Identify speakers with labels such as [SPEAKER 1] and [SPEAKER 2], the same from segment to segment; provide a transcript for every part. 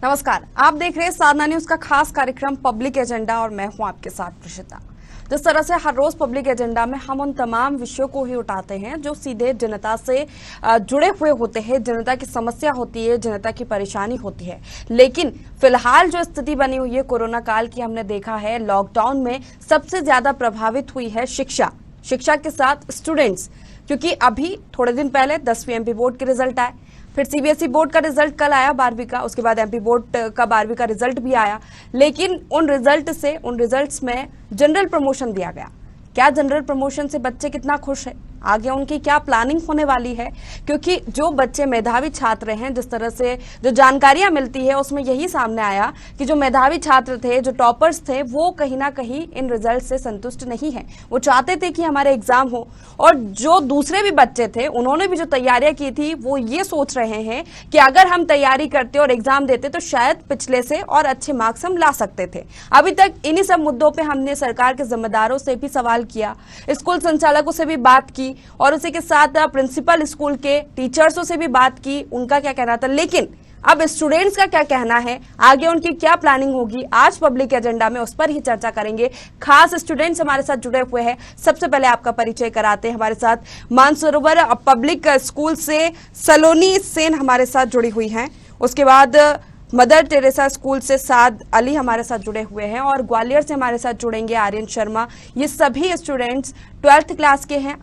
[SPEAKER 1] नमस्कार, आप देख रहे हैं साधना न्यूज का खास कार्यक्रम पब्लिक एजेंडा और मैं हूं आपके साथ प्रशिता। जिस तरह से हर रोज पब्लिक एजेंडा में हम उन तमाम विषयों को ही उठाते हैं जो सीधे जनता से जुड़े हुए होते हैं, जनता की समस्या होती है, जनता की परेशानी होती है। लेकिन फिलहाल जो स्थिति बनी हुई है कोरोना काल की, हमने देखा है लॉकडाउन में सबसे ज्यादा प्रभावित हुई है शिक्षा के साथ स्टूडेंट्स, क्योंकि अभी थोड़े दिन पहले 10वीं एमपी बोर्ड के रिजल्ट आए, फिर सीबीएसई बोर्ड का रिजल्ट कल आया 12वीं का, उसके बाद एमपी बोर्ड का 12वीं का रिजल्ट भी आया। लेकिन उन रिजल्ट्स में जनरल प्रमोशन दिया गया। क्या जनरल प्रमोशन से बच्चे कितना खुश है, आगे उनकी क्या प्लानिंग होने वाली है? क्योंकि जो बच्चे मेधावी छात्र हैं, जिस तरह से जो जानकारियां मिलती है उसमें यही सामने आया कि जो मेधावी छात्र थे, जो टॉपर्स थे, वो कहीं ना कहीं इन रिजल्ट से संतुष्ट नहीं है। वो चाहते थे कि हमारे एग्जाम हो, और जो दूसरे भी बच्चे थे उन्होंने भी जो तैयारियां की थी वो ये सोच रहे हैं कि अगर हम तैयारी करते और एग्जाम देते तो शायद पिछले से और अच्छे मार्क्स हम ला सकते थे। अभी तक इन्हीं सब मुद्दों पर हमने सरकार के जिम्मेदारों से भी सवाल किया, स्कूल संचालकों से भी बात की और उसी के साथ प्रिंसिपल स्कूल के टीचर्सों से भी बात की, उनका क्या कहना था। लेकिन अब स्टूडेंट्स का क्या कहना है, आगे उनकी क्या प्लानिंग होगी, आज पब्लिक एजेंडा में उस पर ही चर्चा करेंगे। खास स्टूडेंट्स हमारे साथ जुड़े हुए हैं। सबसे पहले आपका परिचय कराते हैं। हमारे साथ मानसरोवर पब्लिक स्कूल से सलोनी सेन हमारे साथ जुड़ी हुई हैं। उसके बाद मदर टेरेसा स्कूल से साद अली हमारे साथ जुड़े हुए हैं, और ग्वालियर से हमारे साथ जुड़ेंगे आर्यन शर्मा। ये सभी स्टूडेंट्स 12th क्लास के हैं,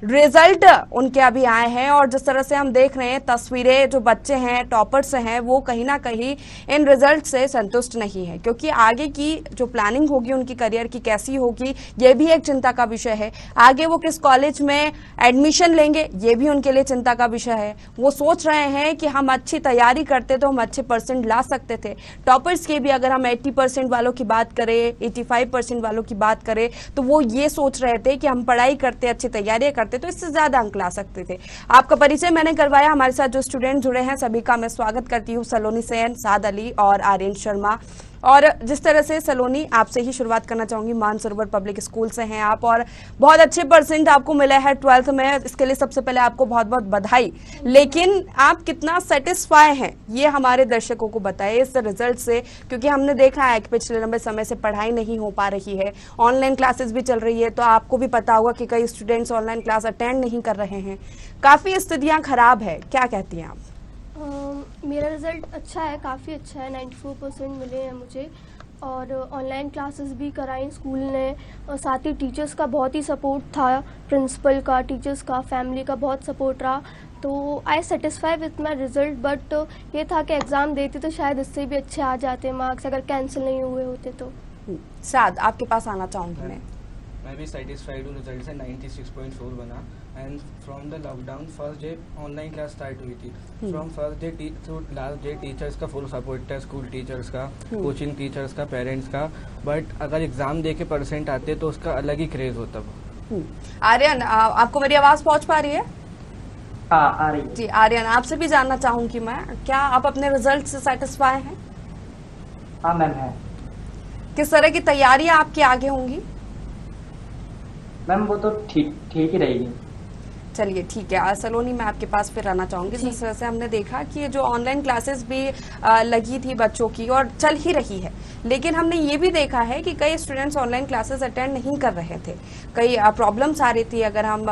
[SPEAKER 1] रिजल्ट उनके अभी आए हैं, और जिस तरह से हम देख रहे हैं तस्वीरें, जो बच्चे हैं टॉपर्स हैं वो कहीं ना कहीं इन रिजल्ट से संतुष्ट नहीं है, क्योंकि आगे की जो प्लानिंग होगी उनकी करियर की कैसी होगी ये भी एक चिंता का विषय है। आगे वो किस कॉलेज में एडमिशन लेंगे ये भी उनके लिए चिंता का विषय है। वो सोच रहे हैं कि हम अच्छी तैयारी करते तो हम अच्छे परसेंट ला सकते थे। टॉपर्स के भी अगर हम 80% वालों की बात करें, 85% वालों की बात करें, तो वो ये सोच रहे थे कि हम पढ़ाई करते, अच्छी तैयारियां करते तो इससे ज्यादा अंक ला सकते थे। आपका परिचय मैंने करवाया। हमारे साथ जो स्टूडेंट जुड़े हैं सभी का मैं स्वागत करती हूँ। सलोनी सेन, साद अली और आर्यन शर्मा। और जिस तरह से सलोनी, आपसे ही शुरुआत करना चाहूंगी। मानसरोवर पब्लिक स्कूल से हैं आप और बहुत अच्छे परसेंट आपको मिला है 12th में, इसके लिए सबसे पहले आपको बहुत बहुत बधाई। लेकिन आप कितना सेटिस्फाई हैं ये हमारे दर्शकों को बताएं इस रिजल्ट से, क्योंकि हमने देखा है कि पिछले लंबे समय से पढ़ाई नहीं हो पा रही है, ऑनलाइन क्लासेस भी चल रही है, तो आपको भी पता होगा कि कई स्टूडेंट्स ऑनलाइन क्लास अटेंड नहीं कर रहे हैं, काफी स्थितियां खराब है। क्या कहती हैं आप?
[SPEAKER 2] मेरा रिज़ल्ट अच्छा है, काफ़ी अच्छा है, 94% मिले हैं मुझे, और ऑनलाइन क्लासेस भी कराई स्कूल ने, और साथ ही टीचर्स का बहुत ही सपोर्ट था, प्रिंसिपल का, टीचर्स का, फैमिली का बहुत सपोर्ट रहा। तो I satisfy with my result, but ये था कि एग्ज़ाम देती तो शायद इससे भी अच्छे आ जाते मार्क्स अगर कैंसिल नहीं हुए होते तो।
[SPEAKER 1] साद, आपके पास आना चाहूँगी
[SPEAKER 3] मैं भी सेटिस्फाइड हूँ रिजल्ट से। 96.4 बना। And from the lockdown first day online class start हुई थी। From first day to last day teachers का फुल सपोर्ट था, स्कूल टीचर्स का, कोचिंग टीचर्स का, पेरेंट्स का। बट अगर एग्जाम दे के परसेंट आते तो उसका अलग ही क्रेज होता।
[SPEAKER 1] आर्यन, आपको मेरी आवाज पहुंच पा रही है?
[SPEAKER 4] आ रही है
[SPEAKER 1] जी। आर्यन, आपसे भी जानना चाहूंगी मैं, क्या आप अपने रिजल्ट से सेटिस्फाई हैं?
[SPEAKER 4] हाँ मैम है।
[SPEAKER 1] किस तरह की तैयारियां आपकी आगे होंगी?
[SPEAKER 4] मैम वो तो ठीक ही रहेगी।
[SPEAKER 1] चलिए ठीक है। सलोनी, मैं आपके पास फिर आना चाहूंगी। जिस तरह से हमने देखा कि ये जो ऑनलाइन क्लासेस भी लगी थी बच्चों की और चल ही रही है, लेकिन हमने ये भी देखा है कि कई स्टूडेंट्स ऑनलाइन क्लासेस अटेंड नहीं कर रहे थे, कई प्रॉब्लम्स आ रही थी। अगर हम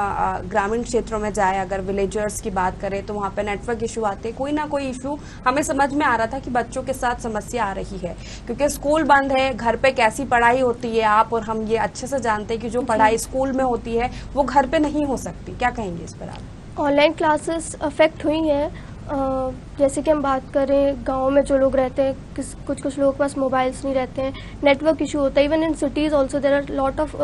[SPEAKER 1] ग्रामीण क्षेत्रों में जाए, अगर विलेजर्स की बात करें तो वहाँ पे नेटवर्क इशू आते, कोई ना कोई इशू हमें समझ में आ रहा था कि बच्चों के साथ समस्या आ रही है, क्योंकि स्कूल बंद है, घर पे कैसी पढ़ाई होती है आप और हम ये अच्छे से जानते हैं कि जो पढ़ाई स्कूल में होती है वो घर पे नहीं हो सकती। क्या कहेंगे इस पर आप?
[SPEAKER 2] ऑनलाइन क्लासेस अफेक्ट हुई हैं, जैसे कि हम बात करें गांव में जो लोग रहते हैं, कुछ लोगों के पास मोबाइल्स नहीं रहते हैं, नेटवर्क इशू होता है। Even in cities also there are lot of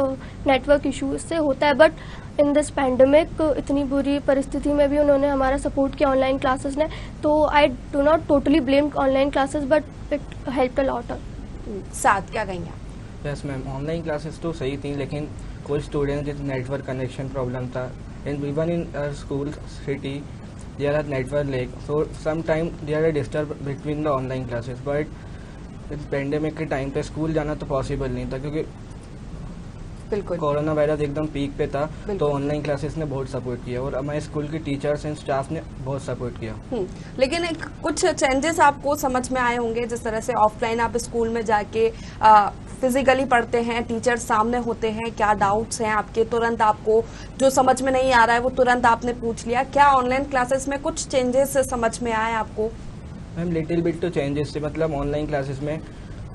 [SPEAKER 2] network issue, इससे होता है। बट इन दिस पैंडमिक, इतनी बुरी परिस्थिति में भी उन्होंने हमारा सपोर्ट किया ऑनलाइन क्लासेस ने। तो I do not totally blame online classes, but it helped a lot.
[SPEAKER 1] साथ क्या कहेंगे आप?
[SPEAKER 3] यस मैम, ऑनलाइन क्लासेस तो सही थी, लेकिन कुछ स्टूडेंट्स के नेटवर्क कनेक्शन प्रॉब्लम था। And even in our school city there are network lag, so sometimes there are disturb between the online classes, but इस पेंडेमिक के टाइम पे स्कूल जाना तो पॉसिबल नहीं था, क्योंकि
[SPEAKER 1] बिल्कुल।
[SPEAKER 3] कोरोना वायरस एकदम पीक पे था,
[SPEAKER 1] बिल्कुल।
[SPEAKER 3] तो ऑनलाइन क्लासेस ने बहुत सपोर्ट किया और हमारे स्कूल के टीचर्स एंड स्टाफ ने बहुत सपोर्ट किया।
[SPEAKER 1] लेकिन कुछ चेंजेस आपको समझ में आए होंगे, जिस तरह से ऑफलाइन आप स्कूल में जाके फिजिकली पढ़ते हैं, टीचर सामने होते हैं, क्या डाउट्स हैं आपके, तुरंत आपको जो समझ में नहीं आ रहा है वो तुरंत आपने पूछ लिया। क्या ऑनलाइन क्लासेस में कुछ चेंजेस समझ में आए आपको?
[SPEAKER 3] मैम लिटिल बिट तो चेंजेस थे, मतलब ऑनलाइन क्लासेस में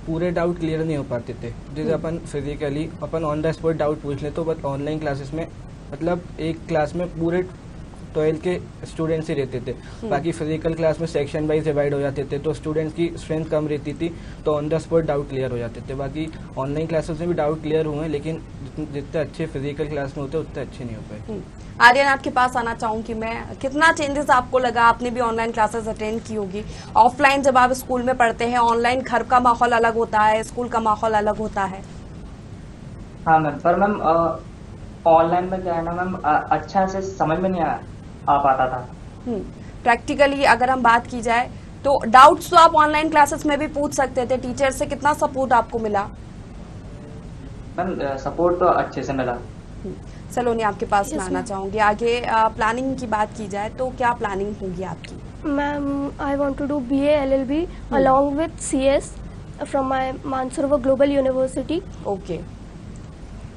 [SPEAKER 3] पूरे डाउट क्लियर नहीं हो पाते थे। जैसे अपन फिजिकली अपन ऑन द स्पॉट डाउट पूछ ले, तो बट ऑनलाइन क्लासेस में मतलब एक क्लास में पूरे 12 के स्टूडेंट्स ही रहते थे। बाकी फिजिकल क्लास में सेक्शन वाइज डिवाइड हो जाते थे, तो स्टूडेंट्स की स्ट्रेंथ कम रहती थी, तो on the spot doubt clear हो जाते थे। बाकी ऑनलाइन क्लासेस में भी डाउट क्लियर हुए, लेकिन जितने अच्छे फिजिकल क्लास में होते उतने अच्छे नहीं हो पाए।
[SPEAKER 1] आर्यन, आपके पास आना चाहूंगी मैं, कितना चेंजेस आपको लगा? आपने भी ऑनलाइन क्लासेस अटेंड की होगी। ऑफलाइन जब आप स्कूल में पढ़ते हैं, ऑनलाइन घर का माहौल अलग होता है, स्कूल का माहौल अलग होता है।
[SPEAKER 4] हाँ मैम, पर मैम ऑनलाइन में क्या है ना मैम, अच्छा से समझ में नहीं आ पाता था।
[SPEAKER 1] प्रैक्टिकली अगर हम बात की जाए तो डाउट्स तो आप ऑनलाइन क्लासेस में भी पूछ सकते थे, टीचर से कितना सपोर्ट आपको मिला?
[SPEAKER 4] मैम सपोर्ट तो अच्छे से मिला।
[SPEAKER 1] सलोनी, आपके पास मैं
[SPEAKER 2] Yes,
[SPEAKER 1] आना
[SPEAKER 2] ma'am.
[SPEAKER 1] चाहूंगी। आगे प्लानिंग की बात की जाए तो क्या प्लानिंग होगी आपकी?
[SPEAKER 2] Ma'am, I want to do BA LLB along with CS from my Mansarovar global university.
[SPEAKER 1] Okay.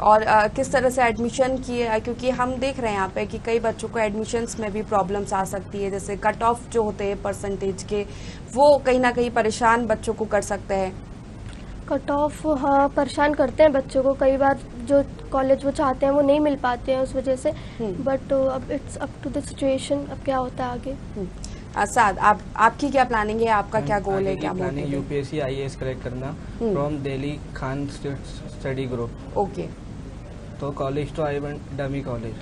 [SPEAKER 1] और किस तरह से एडमिशन की है? क्योंकि हम देख रहे हैं यहाँ पे कि कई बच्चों को एडमिशन्स में भी प्रॉब्लम्स आ सकती है, जैसे कट ऑफ जो होते हैं परसेंटेज के, वो कहीं ना कहीं परेशान बच्चों को कर सकते हैं।
[SPEAKER 2] कट ऑफ, हाँ, परेशान करते हैं बच्चों को। कई बार जो कॉलेज वो चाहते हैं वो नहीं मिल पाते हैं उस वजह से। बट अब it's up to the situation, अब क्या होता है आगे।
[SPEAKER 1] साद, आपकी क्या प्लानिंग है? आपका क्या गोल है, क्या मोटिव है?
[SPEAKER 3] यूपीएससी IAS क्रैक करना from Delhi Khan study group.
[SPEAKER 1] Okay.
[SPEAKER 3] तो कॉलेज तो I want dummy college.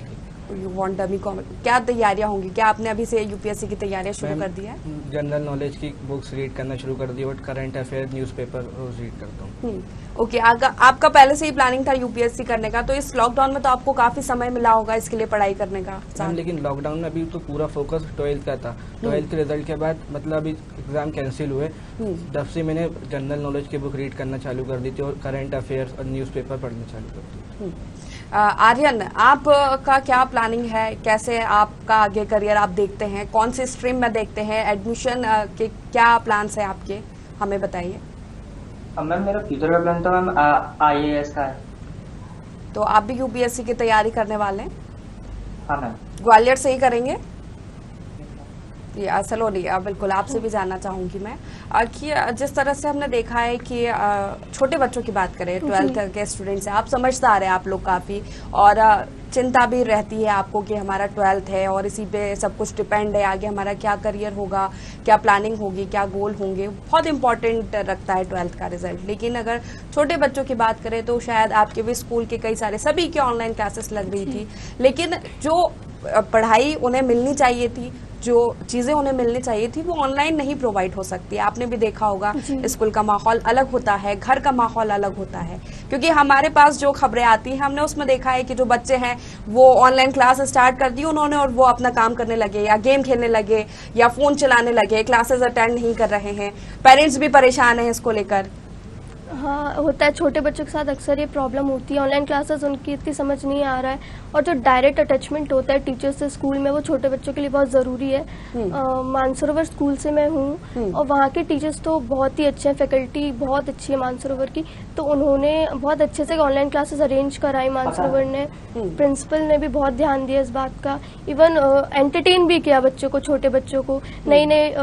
[SPEAKER 1] You want dummy college. क्या तैयारियां होंगी? क्या आपने अभी से यूपीएससी की तैयारियां शुरू कर दी है?
[SPEAKER 3] जनरल नॉलेज की बुक्स रीड करना शुरू कर दी और करंट अफेयर न्यूज़पेपर रोज रीड करता हूँ।
[SPEAKER 1] ओके। आपका पहले से ही प्लानिंग था यूपीएससी करने का, तो इस लॉकडाउन में तो आपको काफी समय मिला होगा इसके लिए पढ़ाई करने का।
[SPEAKER 3] मैम लेकिन लॉकडाउन में अभी तो पूरा फोकस 12th का था। 12th के रिजल्ट के बाद मतलब अभी एग्जाम कैंसिल हुए, तब से मैंने जनरल नॉलेज की बुक रीड करना चालू कर दी थी और करंट अफेयर्स और न्यूज़पेपर पढ़ना चालू कर दी।
[SPEAKER 1] आर्यन, आपका क्या प्लानिंग है? कैसे आपका आगे करियर आप देखते हैं? कौन सी स्ट्रीम में देखते हैं? एडमिशन के क्या प्लान्स है आपके, हमें बताइए।
[SPEAKER 4] मैम मेरा फ्यूचर का प्लान तो मैम IAS का है।
[SPEAKER 1] तो आप भी यूपीएससी की तैयारी करने वाले हैं?
[SPEAKER 4] हाँ मैम।
[SPEAKER 1] ग्वालियर से ही करेंगे? सलोनी, बिल्कुल आपसे भी जानना चाहूंगी मैं कि जिस तरह से हमने देखा है कि छोटे बच्चों की बात करें, 12th के स्टूडेंट्स हैं, आप समझदार हैं आप लोग काफ़ी, और चिंता भी रहती है आपको कि हमारा 12th है और इसी पे सब कुछ डिपेंड है, आगे हमारा क्या करियर होगा, क्या प्लानिंग होगी, क्या गोल होंगे, बहुत इंपॉर्टेंट रखता है 12th का रिजल्ट। लेकिन अगर छोटे बच्चों की बात करें तो शायद आपके भी स्कूल के कई सारे, सभी के ऑनलाइन क्लासेस लग रही थी, लेकिन जो पढ़ाई उन्हें मिलनी चाहिए थी, जो चीज़ें उन्हें मिलनी चाहिए थी, वो ऑनलाइन नहीं प्रोवाइड हो सकती। आपने भी देखा होगा स्कूल का माहौल अलग होता है, घर का माहौल अलग होता है, क्योंकि हमारे पास जो खबरें आती हैं हमने उसमें देखा है कि जो बच्चे हैं वो ऑनलाइन क्लास स्टार्ट कर दी उन्होंने और वो अपना काम करने लगे या गेम खेलने लगे या फ़ोन चलाने लगे, क्लासेस अटेंड नहीं कर रहे हैं। पेरेंट्स भी परेशान हैं इसको लेकर।
[SPEAKER 2] हाँ, होता है, छोटे बच्चों के साथ अक्सर ये प्रॉब्लम होती है। ऑनलाइन क्लासेस उनकी इतनी समझ नहीं आ रहा है, और जो डायरेक्ट अटैचमेंट होता है टीचर से स्कूल में, वो छोटे बच्चों के लिए बहुत ज़रूरी है। मानसरोवर स्कूल से मैं हूँ और वहाँ के टीचर्स तो बहुत ही अच्छे हैं, फैकल्टी बहुत अच्छी है मानसरोवर की, तो उन्होंने बहुत अच्छे से ऑनलाइन क्लासेस अरेंज कराई मानसरोवर ने। प्रिंसिपल ने भी बहुत ध्यान दिया इस बात का, इवन एंटरटेन भी किया बच्चों को, छोटे बच्चों को नई नई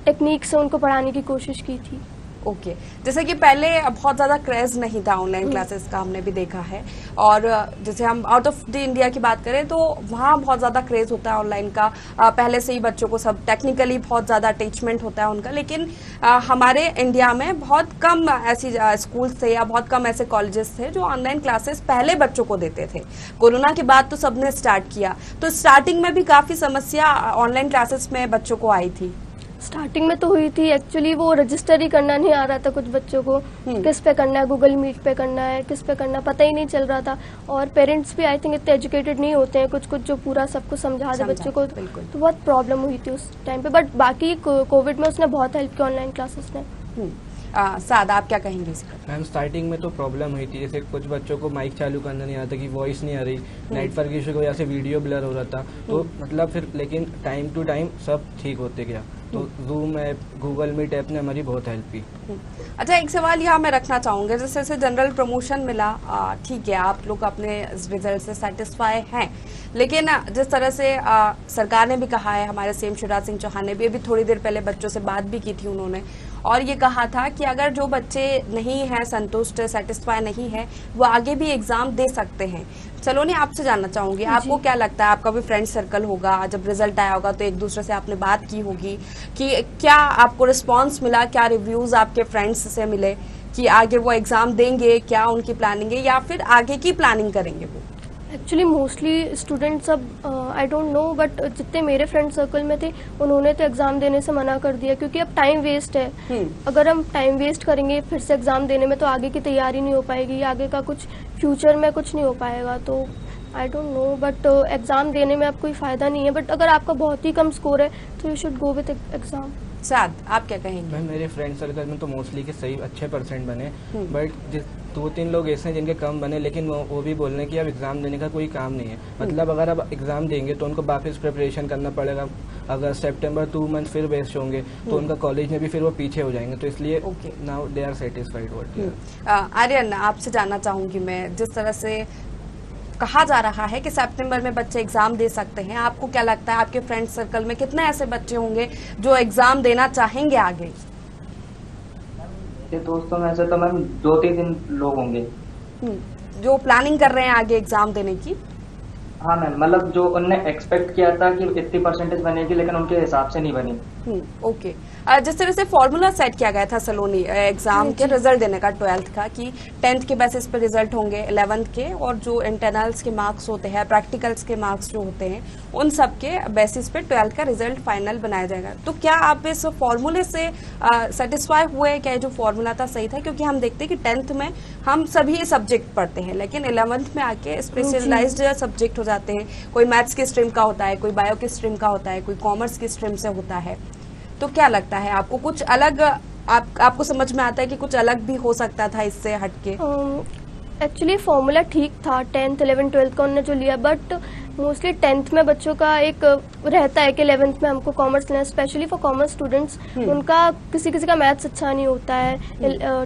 [SPEAKER 2] टेक्निक से उनको पढ़ाने की कोशिश की थी।
[SPEAKER 1] ओके। जैसे कि पहले बहुत ज़्यादा क्रेज नहीं था ऑनलाइन क्लासेस का, हमने भी देखा है, और जैसे हम आउट ऑफ द इंडिया की बात करें तो वहाँ बहुत ज़्यादा क्रेज होता है ऑनलाइन का। पहले से ही बच्चों को सब टेक्निकली बहुत ज़्यादा अटैचमेंट होता है उनका, लेकिन हमारे इंडिया में बहुत कम ऐसी स्कूल्स थे या बहुत कम ऐसे कॉलेजेस थे जो ऑनलाइन क्लासेस पहले बच्चों को देते थे। कोरोना के बाद तो सबने स्टार्ट किया, तो स्टार्टिंग में भी काफ़ी समस्या ऑनलाइन क्लासेस में बच्चों को आई थी।
[SPEAKER 2] स्टार्टिंग में तो हुई थी, एक्चुअली वो रजिस्टर ही करना नहीं आ रहा था कुछ बच्चों को, किस पे करना है, गूगल मीट पे करना है, किस पे करना, पता ही नहीं चल रहा था। और पेरेंट्स भी आई थिंक इतने एजुकेटेड नहीं होते हैं कुछ जो पूरा सब कुछ समझा दे बच्चों को, तो बहुत प्रॉब्लम हुई थी उस टाइम पे। बट बाकी कोविड में उसने बहुत हेल्प की ऑनलाइन क्लासेस ने।
[SPEAKER 1] साद, आप क्या कहेंगे इस पर?
[SPEAKER 3] मैम स्टार्टिंग में तो प्रॉब्लम हुई थी, जैसे कुछ बच्चों को माइक चालू करना नहीं आता, कि वॉइस नहीं आ रही, नेटवर्क इशू की वजह से वीडियो ब्लर हो रहा था, तो मतलब फिर लेकिन टाइम टू टाइम सब ठीक होते गया। तो Zoom app, Google Meet app ने हमारी बहुत हेल्प की।
[SPEAKER 1] अच्छा, एक सवाल यहाँ मैं रखना चाहूँगा, जैसे जैसे जनरल प्रमोशन मिला, ठीक है, आप लोग अपने रिजल्ट से सेटिस्फाई हैं, लेकिन जिस तरह से सरकार ने भी कहा है, हमारे सीएम शिवराज सिंह चौहान ने भी अभी थोड़ी देर पहले बच्चों से बात भी की थी उन्होंने, और ये कहा था कि अगर जो बच्चे नहीं हैं संतुष्ट, सेटिस्फाई नहीं है, वो आगे भी एग्जाम दे सकते हैं। सलोनी, आपसे जानना चाहूंगी, आपको क्या लगता है, आपका भी फ्रेंड सर्कल होगा, जब रिजल्ट आया होगा तो एक दूसरे से आपने बात की होगी कि क्या आपको रिस्पांस मिला, क्या रिव्यूज आपके फ्रेंड्स से मिले कि आगे वो एग्जाम देंगे, क्या उनकी प्लानिंग है या फिर आगे की प्लानिंग करेंगे वो?
[SPEAKER 2] एक्चुअली मोस्टली स्टूडेंट्स सब आई डोंट नो, बट जितने मेरे फ्रेंड सर्कल में थे उन्होंने तो एग्ज़ाम देने से मना कर दिया, क्योंकि अब टाइम वेस्ट है। अगर हम टाइम वेस्ट करेंगे फिर से एग्ज़ाम देने में, तो आगे की तैयारी नहीं हो पाएगी, आगे का कुछ फ्यूचर में कुछ नहीं हो पाएगा। तो I don't know, but exam देने में अब कोई फ़ायदा नहीं है, बट अगर आपका बहुत ही कम स्कोर है तो you should go with exam.
[SPEAKER 1] Saad, आप क्या कहेंगे?
[SPEAKER 3] मैम मेरे फ्रेंड सर्कल में तो मोस्टली के सही अच्छे परसेंट बने, बट दो तीन लोग ऐसे हैं जिनके कम बने, लेकिन वो भी बोल रहे हैं कि अब एग्ज़ाम देने का कोई काम नहीं है। मतलब अगर अब एग्ज़ाम देंगे तो उनको वापस प्रिपरेशन करना पड़ेगा, अगर सितंबर 2 मंथ फिर वेस्ट होंगे तो उनका कॉलेज में भी फिर वो पीछे हो जाएंगे, तो इसलिए now they are satisfied what.
[SPEAKER 1] Aryan, आपसे जानना चाहूंगी मैं, जिस तरह से कहा जा रहा है कि सितंबर में बच्चे एग्जाम दे सकते हैं, आपको क्या लगता है, आपके फ्रेंड सर्कल में कितने ऐसे बच्चे होंगे जो एग्जाम देना चाहेंगे आगे?
[SPEAKER 4] ये दोस्तों में से तो मैम 2-3 लोग होंगे
[SPEAKER 1] जो प्लानिंग कर रहे हैं आगे एग्जाम देने की।
[SPEAKER 4] हाँ मैम, मतलब जो उनने एक्सपेक्ट किया था कि इतनी परसेंटेज बनेगी, लेकिन उनके हिसाब से नहीं बनी।
[SPEAKER 1] ओके। जिस तरह से फॉर्मूला सेट किया गया था सलोनी एग्जाम के रिजल्ट देने का 12th का, कि 10th के बेसिस पे रिजल्ट होंगे, 11th के, और जो इंटरनल्स के मार्क्स होते हैं, प्रैक्टिकल्स के मार्क्स जो होते हैं, उन सब के बेसिस पे 12th का रिजल्ट फाइनल बनाया जाएगा। तो क्या आप इस फॉर्मूले से सेटिस्फाई हुए? क्या जो फॉर्मूला था सही था? क्योंकि हम देखते हैं कि 10th में हम सभी सब्जेक्ट पढ़ते हैं, लेकिन 11th में आके स्पेशलाइज्ड सब्जेक्ट हो जाते हैं, कोई मैथ्स की स्ट्रीम का होता है, कोई बायो की स्ट्रीम का होता है, कोई कॉमर्स की स्ट्रीम से होता है। तो क्या लगता है आपको, कुछ अलग आपको समझ में आता है कि कुछ अलग भी हो सकता था इससे हटके?
[SPEAKER 2] एक्चुअली फॉर्मूला ठीक था 10th 11th 12th का उन्होंने जो लिया, बट मोस्टली 10th में बच्चों का एक रहता है कि 11th में हमको कॉमर्स लेना, स्पेशली फॉर कॉमर्स स्टूडेंट्स। उनका किसी किसी का मैथ्स अच्छा नहीं होता है,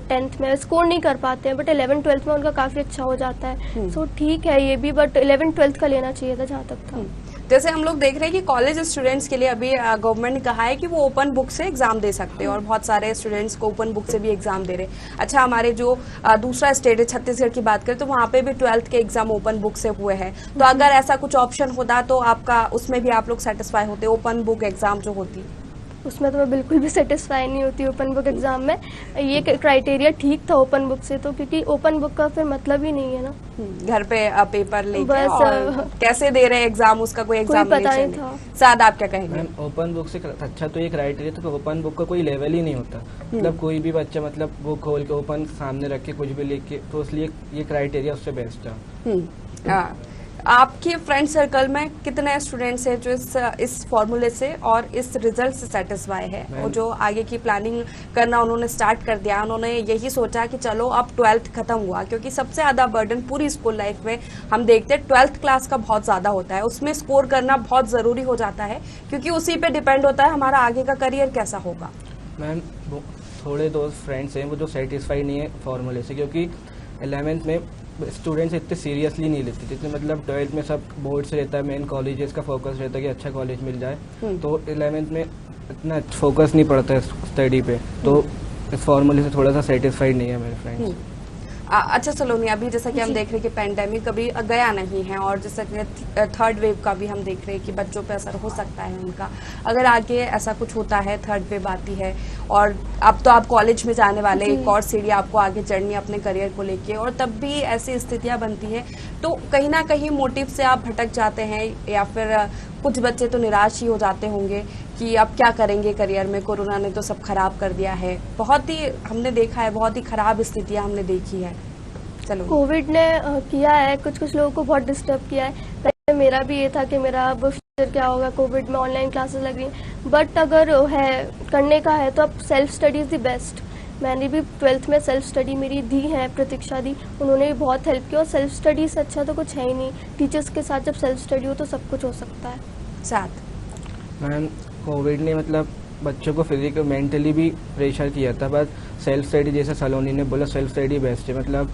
[SPEAKER 2] 10th में स्कोर नहीं कर पाते हैं, बट 11th 12th में उनका काफ़ी अच्छा हो जाता है। सो ठीक है ये भी, बट 11th 12th का लेना चाहिए था जहाँ तक था।
[SPEAKER 1] जैसे हम लोग देख रहे हैं कि कॉलेज स्टूडेंट्स के लिए अभी गवर्नमेंट ने कहा है कि वो ओपन बुक से एग्जाम दे सकते हैं, और बहुत सारे स्टूडेंट्स को ओपन बुक से भी एग्जाम दे रहे हैं। अच्छा, हमारे जो दूसरा स्टेट है छत्तीसगढ़ की बात करें तो वहाँ पे भी 12th के एग्जाम ओपन बुक से हुए हैं। तो अगर ऐसा कुछ ऑप्शन होता तो आपका उसमें भी आप लोग सेटिस्फाई होते, ओपन बुक एग्जाम जो होती?
[SPEAKER 2] उसमें तो मैं बिल्कुल भी सेटिस्फाई नहीं होती ओपन बुक एग्जाम में। ये क्राइटेरिया ठीक था ओपन बुक से, तो क्योंकि ओपन बुक का फिर मतलब ही नहीं है ना,
[SPEAKER 1] घर पे पेपर लेके और कैसे दे रहे एग्जाम, उसका कोई एग्जाम नहीं था। साद, आप क्या कहेंगे?
[SPEAKER 3] मैम ओपन बुक से अच्छा तो ये क्राइटेरिया था कि ओपन बुक का कोई लेवल ही नहीं होता, मतलब कोई भी बच्चा मतलब बुक खोल के ओपन सामने रख के कुछ भी लिख के, तो इसलिए ये क्राइटेरिया उससे बेस्ट था।
[SPEAKER 1] आपके फ्रेंड सर्कल में कितने स्टूडेंट्स हैं जो इस फॉर्मूले से और इस रिजल्ट से सेटिस्फाई है, और जो आगे की प्लानिंग करना उन्होंने स्टार्ट कर दिया, उन्होंने यही सोचा कि चलो अब 12th खत्म हुआ, क्योंकि सबसे ज़्यादा बर्डन पूरी स्कूल लाइफ में हम देखते हैं 12th क्लास का बहुत ज़्यादा होता है, उसमें स्कोर करना बहुत ज़रूरी हो जाता है, क्योंकि उसी पे डिपेंड होता है हमारा आगे का करियर कैसा होगा।
[SPEAKER 3] मैम थोड़े दोस्त फ्रेंड्स हैं वो जो सेटिस्फाई नहीं है फॉर्मूले से, क्योंकि 11th में स्टूडेंट्स इतने सीरियसली नहीं लेते जितने मतलब 12th में सब बोर्ड से रहता है, मेन कॉलेजेस का फोकस रहता है कि अच्छा कॉलेज मिल जाए, तो 11th में इतना फोकस नहीं पड़ता है स्टडी पे, तो इस फॉर्मूले से थोड़ा सा सेटिस्फाइड नहीं है मेरे फ्रेंड्स।
[SPEAKER 1] अच्छा सलोनी, अभी जैसा कि हम देख रहे हैं कि पैंडेमिक अभी गया नहीं है, और जैसा कि 3rd वेव का भी हम देख रहे हैं कि बच्चों पे असर हो सकता है उनका, अगर आगे ऐसा कुछ होता है, 3rd वेव आती है, और अब तो आप कॉलेज में जाने वाले, एक और सीढ़ी आपको आगे चढ़नी अपने करियर को लेके, और तब भी ऐसी स्थितियां बनती है तो कहीं ना कहीं मोटिव से आप भटक जाते हैं, या फिर कुछ बच्चे तो निराश ही हो जाते होंगे कि अब क्या करेंगे करियर में, कोरोना ने तो सब खराब कर दिया है, बहुत ही हमने देखा है, बहुत ही खराब स्थितियां हमने देखी है। चलो, कोविड
[SPEAKER 2] ने किया है, कुछ कुछ लोगों को बहुत डिस्टर्ब किया है। पहले मेरा भी ये था कि मेरा अब फ्यूचर क्या होगा, कोविड में ऑनलाइन क्लासेस लग रही, बट अगर है करने का है तो अब self study is the best. मैंने भी 12th में सेल्फ स्टडी मेरी दी है, प्रतीक्षा दी, उन्होंने भी बहुत हेल्प किया। और सेल्फ स्टडी से अच्छा तो कुछ है ही नहीं, टीचर्स के साथ जब सेल्फ स्टडी हो तो सब कुछ हो सकता है।
[SPEAKER 1] साथ
[SPEAKER 3] मैम कोविड ने मतलब बच्चों को फिजिकल मेंटली भी प्रेशर किया था, बट सेल्फ स्टडी जैसे सलोनी ने बोला सेल्फ स्टडी बेस्ट है। मतलब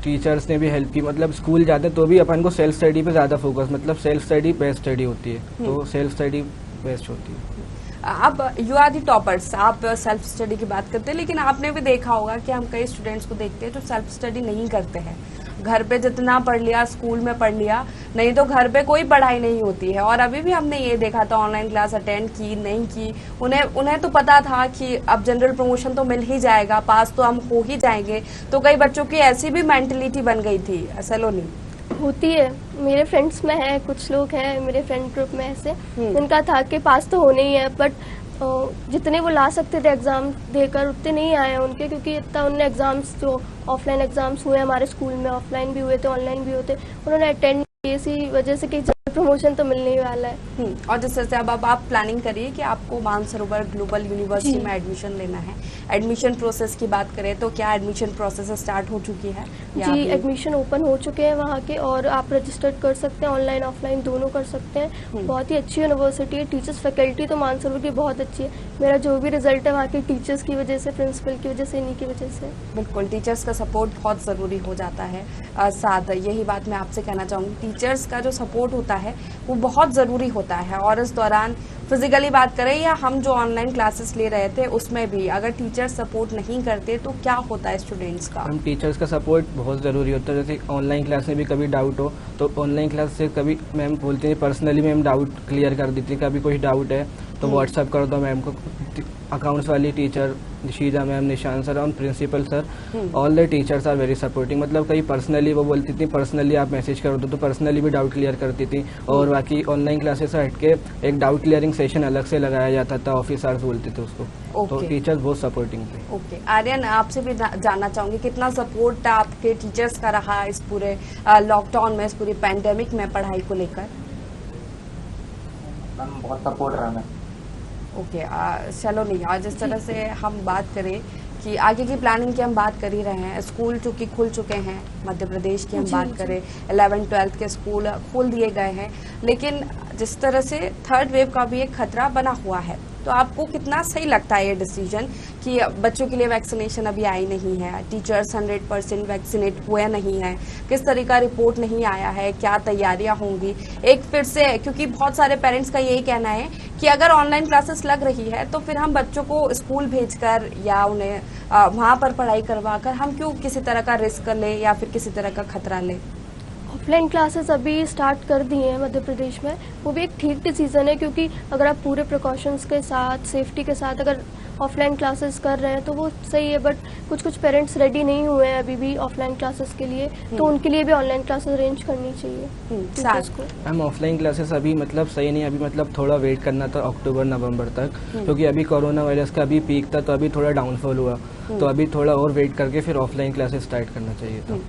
[SPEAKER 3] टीचर्स ने भी हेल्प की, मतलब स्कूल जाते तो भी अपन को सेल्फ स्टडी पे ज़्यादा फोकस, मतलब सेल्फ स्टडी बेस्ट स्टडी होती है, तो सेल्फ स्टडी बेस्ट होती है।
[SPEAKER 1] अब यू आर दी टॉपर्स, आप सेल्फ स्टडी की बात करते हैं, लेकिन आपने भी देखा होगा कि हम कई स्टूडेंट्स को देखते हैं जो सेल्फ स्टडी नहीं करते हैं। घर पे जितना पढ़ लिया, स्कूल में पढ़ लिया, नहीं तो घर पे कोई पढ़ाई नहीं होती है। और अभी भी हमने ये देखा था, ऑनलाइन क्लास अटेंड की नहीं की, उन्हें तो पता था कि अब जनरल प्रमोशन तो मिल ही जाएगा, पास तो हम हो ही जाएंगे। तो कई बच्चों की ऐसी भी मेंटलिटी बन गई थी। सलोनी
[SPEAKER 2] होती है, मेरे फ्रेंड्स में है, कुछ लोग हैं मेरे फ्रेंड ग्रुप में ऐसे, उनका था कि पास तो होने ही है, बट जितने वो ला सकते थे एग्जाम देकर उतने नहीं आए उनके, क्योंकि इतना उन्होंने एग्जाम्स जो ऑफलाइन एग्जाम्स हुए हमारे स्कूल में, ऑफलाइन भी हुए थे ऑनलाइन भी होते, उन्होंने अटेंड किए, इसी वजह से कि प्रमोशन तो मिलने ही वाला है।
[SPEAKER 1] और जिस तरह से अब आप प्लानिंग करिए कि आपको मानसरोवर ग्लोबल यूनिवर्सिटी में एडमिशन लेना है, एडमिशन प्रोसेस की बात करें तो क्या एडमिशन प्रोसेस स्टार्ट हो चुकी है?
[SPEAKER 2] जी, एडमिशन ओपन हो चुके हैं वहाँ के, और आप रजिस्टर्ड कर सकते हैं, ऑनलाइन ऑफलाइन दोनों कर सकते हैं। बहुत ही अच्छी यूनिवर्सिटी है, टीचर्स फैकल्टी तो मानसरोवर की बहुत अच्छी है। मेरा जो भी रिजल्ट है वहाँ के टीचर्स की वजह से, प्रिंसिपल की वजह से, इन्हीं की वजह से।
[SPEAKER 1] बिल्कुल, टीचर्स का सपोर्ट बहुत ज़रूरी हो जाता है। साथ यही बात मैं आपसे कहना चाहूँगी, टीचर्स का जो सपोर्ट होता है वो बहुत ज़रूरी होता है। और इस दौरान फिजिकली बात करें या हम जो ऑनलाइन क्लासेस ले रहे थे उसमें भी अगर टीचर सपोर्ट नहीं करते तो क्या होता है स्टूडेंट्स का?
[SPEAKER 3] हम टीचर्स का सपोर्ट बहुत ज़रूरी होता है। जैसे ऑनलाइन क्लास में भी कभी डाउट हो तो ऑनलाइन क्लास से कभी मैम बोलती हैं, पर्सनली मैम डाउट क्लियर कर देती है। कभी कोई डाउट है तो व्हाट्सएप कर दो मैम को। अकाउंट्स वाली teacher Sheeja ma'am, Nishan sir और principal sir, all the teachers are very supporting. मतलब कहीं पर्सनली वो बोलती थी, पर्सनली आप मैसेज कर दो, तो पर्सनली भी डाउट क्लियर करती थी। और बाकी ऑनलाइन क्लासेस से हट के एक डाउट क्लियरिंग सेशन अलग से लगाया जाता था, ऑफिसर्स बोलते थे उसको। तो टीचर्स बहुत सपोर्टिंग थे।
[SPEAKER 1] ओके, आर्यन आपसे भी जानना चाहूंगी कितना सपोर्ट आपके टीचर्स का रहा इस पूरे लॉकडाउन में, इस पूरी पैंडेमिक में पढ़ाई को लेकर?
[SPEAKER 4] मैम बहुत सपोर्ट रहा मैम।
[SPEAKER 1] ओके, चलो नहीं, आज जिस तरह से हम बात करें कि आगे की प्लानिंग की हम बात कर ही रहे हैं, स्कूल चूँकि खुल चुके हैं मध्य प्रदेश की हम बात करें, 11th-12th के स्कूल खोल दिए गए हैं, लेकिन जिस तरह से थर्ड वेव का भी एक खतरा बना हुआ है, तो आपको कितना सही लगता है ये डिसीजन कि बच्चों के लिए वैक्सीनेशन अभी आई नहीं है, टीचर्स 100% वैक्सीनेट हुए नहीं है, किस तरह का रिपोर्ट नहीं आया है, क्या तैयारियां होंगी? एक फिर से, क्योंकि बहुत सारे पेरेंट्स का यही कहना है कि अगर ऑनलाइन क्लासेस लग रही है तो फिर हम बच्चों को स्कूल भेजकर या उन्हें वहाँ पर पढ़ाई करवा कर हम क्यों किसी तरह का रिस्क लें या फिर किसी तरह का खतरा लें?
[SPEAKER 2] ऑफलाइन क्लासेस अभी स्टार्ट कर दी हैं मध्य प्रदेश में, वो भी एक ठीक डिसीजन है, क्योंकि अगर आप पूरे प्रिकॉशंस के साथ, सेफ्टी के साथ अगर ऑफलाइन क्लासेस कर रहे हैं तो वो सही है। बट कुछ पेरेंट्स रेडी नहीं हुए हैं अभी भी ऑफलाइन क्लासेस के लिए, तो उनके लिए भी ऑनलाइन क्लासेस अरेंज करनी चाहिए टीचर्स को।
[SPEAKER 3] हम ऑफलाइन क्लासेस अभी मतलब सही नहीं, अभी मतलब थोड़ा वेट करना था अक्टूबर-नवंबर तक, क्योंकि अभी कोरोना वायरस का अभी पीक था, तो अभी थोड़ा डाउनफॉल हुआ, तो अभी थोड़ा और वेट करके फिर ऑफलाइन क्लासेस स्टार्ट करना चाहिए था।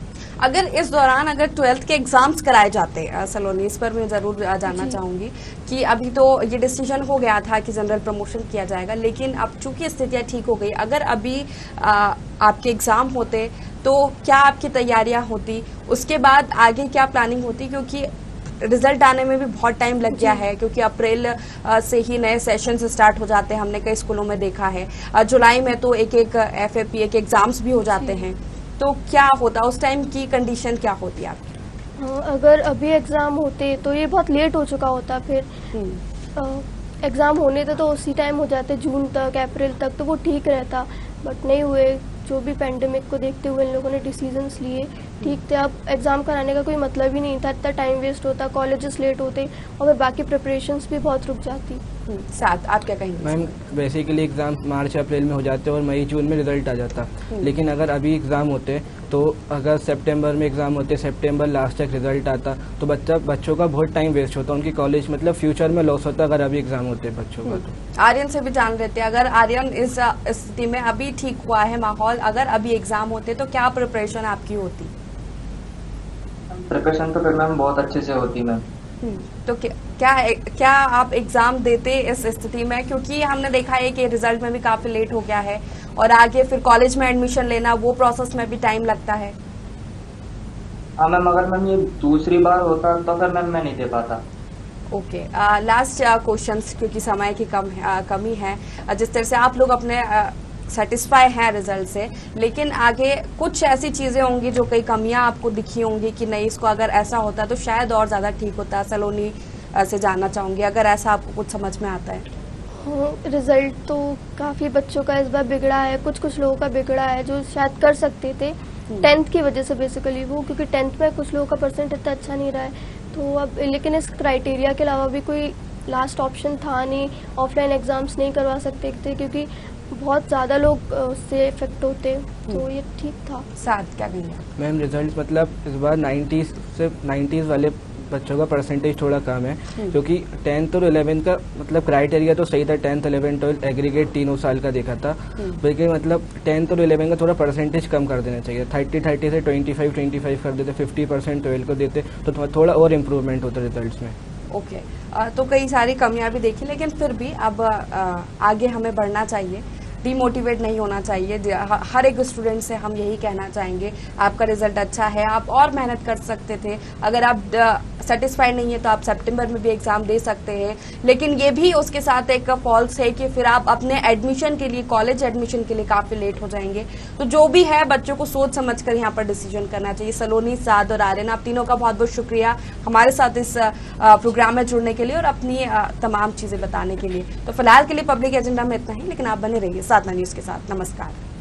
[SPEAKER 1] अगर इस दौरान अगर 12th के एग्जाम्स कराए जाते, सलोनी, इस पर मैं जरूर जानना चाहूंगी कि अभी तो ये डिसीजन हो गया था कि जनरल प्रमोशन किया जाएगा, लेकिन अब चूंकि स्थितियां ठीक हो गई, अगर अभी आपके एग्जाम होते तो क्या आपकी तैयारियां होती, उसके बाद आगे क्या प्लानिंग होती? क्योंकि रिजल्ट आने में भी बहुत टाइम लग गया है, क्योंकि अप्रैल से ही नए सेशंस स्टार्ट हो जाते हैं, हमने कई स्कूलों में देखा है। जुलाई में तो एक FAPA के एग्जाम्स भी हो जाते हैं, तो क्या होता उस टाइम की कंडीशन क्या होती आपकी?
[SPEAKER 2] अगर अभी एग्ज़ाम होते तो ये बहुत लेट हो चुका होता, फिर एग्ज़ाम होने थे तो उसी टाइम हो जाते, जून तक, अप्रैल तक, तो वो ठीक रहता, बट नहीं हुए। जो भी पैंडेमिक को देखते हुए इन लोगों ने डिसीजंस लिए, ठीक थे। अब एग्ज़ाम कराने का कोई मतलब ही नहीं था, इतना टाइम वेस्ट होता, कॉलेजेस लेट होते और फिर बाकी प्रिपरेशंस भी बहुत रुक जाती।
[SPEAKER 1] साथ आप क्या कहेंगे?
[SPEAKER 3] मैम बेसिकली एग्ज़ाम मार्च अप्रैल में हो जाते और मई जून में रिजल्ट आ जाता, लेकिन अगर अभी एग्ज़ाम होते तो अगर सितंबर में एग्ज़ाम होते, सितंबर लास्ट तक रिजल्ट आता, तो बच्चों का बहुत टाइम वेस्ट होता, उनकी कॉलेज मतलब फ्यूचर में लॉस होता अगर अभी एग्ज़ाम होते बच्चों का। तो
[SPEAKER 1] आर्यन से भी जान लेते हैं, अगर आर्यन इस स्थिति में अभी ठीक हुआ है माहौल, अगर अभी एग्ज़ाम होते तो क्या प्रिपरेशन आपकी होती?
[SPEAKER 4] प्रिपरेशन तो फिर मैम बहुत अच्छे से होती मैम।
[SPEAKER 1] तो क्या आप एग्जाम देते इस स्थिति में? क्योंकि हमने देखा है कि रिजल्ट में भी काफी लेट हो गया है और आगे फिर कॉलेज में एडमिशन लेना, वो प्रोसेस में भी टाइम लगता है।
[SPEAKER 4] हाँ मैम, अगर मैम ये दूसरी बार होता तो फिर मैम मैं नहीं दे पाता।
[SPEAKER 1] ओके, लास्ट क्वेश्चंस, क्योंकि समय की कमी है। जिस तरह से आप लोग अपने सेटिस्फाई हैं रिजल्ट से, लेकिन आगे कुछ ऐसी चीज़ें होंगी जो कई कमियां आपको दिखी होंगी कि नहीं, इसको अगर ऐसा होता तो शायद और ज़्यादा ठीक होता। सलोनी से जानना चाहूँगी, अगर ऐसा आपको कुछ समझ में आता है।
[SPEAKER 2] रिज़ल्ट तो काफ़ी बच्चों का इस बार बिगड़ा है, कुछ लोगों का बिगड़ा है जो शायद कर सकते थे 10th की वजह से बेसिकली वो, क्योंकि 10th में कुछ लोगों का परसेंट इतना अच्छा नहीं रहा है। तो अब लेकिन इस क्राइटेरिया के अलावा भी कोई लास्ट ऑप्शन था नहीं, ऑफलाइन एग्ज़ाम्स नहीं करवा सकते थे क्योंकि बहुत ज़्यादा लोग उससे इफेक्ट होते, तो ये ठीक था।
[SPEAKER 1] साथ क्या कहेंगे
[SPEAKER 3] मैम रिजल्ट मतलब इस बार 90s वाले बच्चों का परसेंटेज थोड़ा कम है, क्योंकि 10th और 11th का मतलब क्राइटेरिया तो सही था, 10th 11th 12 एग्रीगेट तीनों साल का देखा था, लेकिन मतलब 10th और 11th का थोड़ा परसेंटेज कम कर देना चाहिए। 30 से 25 कर देते, 50% 12 को देते तो थोड़ा और इम्प्रूवमेंट होता रिजल्ट्स में।
[SPEAKER 1] ओके, तो कई सारी कमियां भी देखी, लेकिन फिर भी अब आगे हमें बढ़ना चाहिए, डीमोटिवेट नहीं होना चाहिए। हर एक स्टूडेंट से हम यही कहना चाहेंगे, आपका रिजल्ट अच्छा है, आप और मेहनत कर सकते थे। अगर आप सेटिस्फाइड नहीं है तो आप सितंबर में भी एग्जाम दे सकते हैं, लेकिन ये भी उसके साथ एक फॉल्स है कि फिर आप अपने एडमिशन के लिए, कॉलेज एडमिशन के लिए काफ़ी लेट हो जाएंगे। तो जो भी है, बच्चों को सोच समझ कर यहाँ पर डिसीजन करना चाहिए। सलोनी, साद और आर्यन, आप तीनों का बहुत बहुत शुक्रिया हमारे साथ इस प्रोग्राम में जुड़ने के लिए और अपनी तमाम चीज़ें बताने के लिए। तो फिलहाल के लिए पब्लिक एजेंडा में इतना ही, लेकिन आप बने रहिए साधना न्यूज़ के साथ। नमस्कार।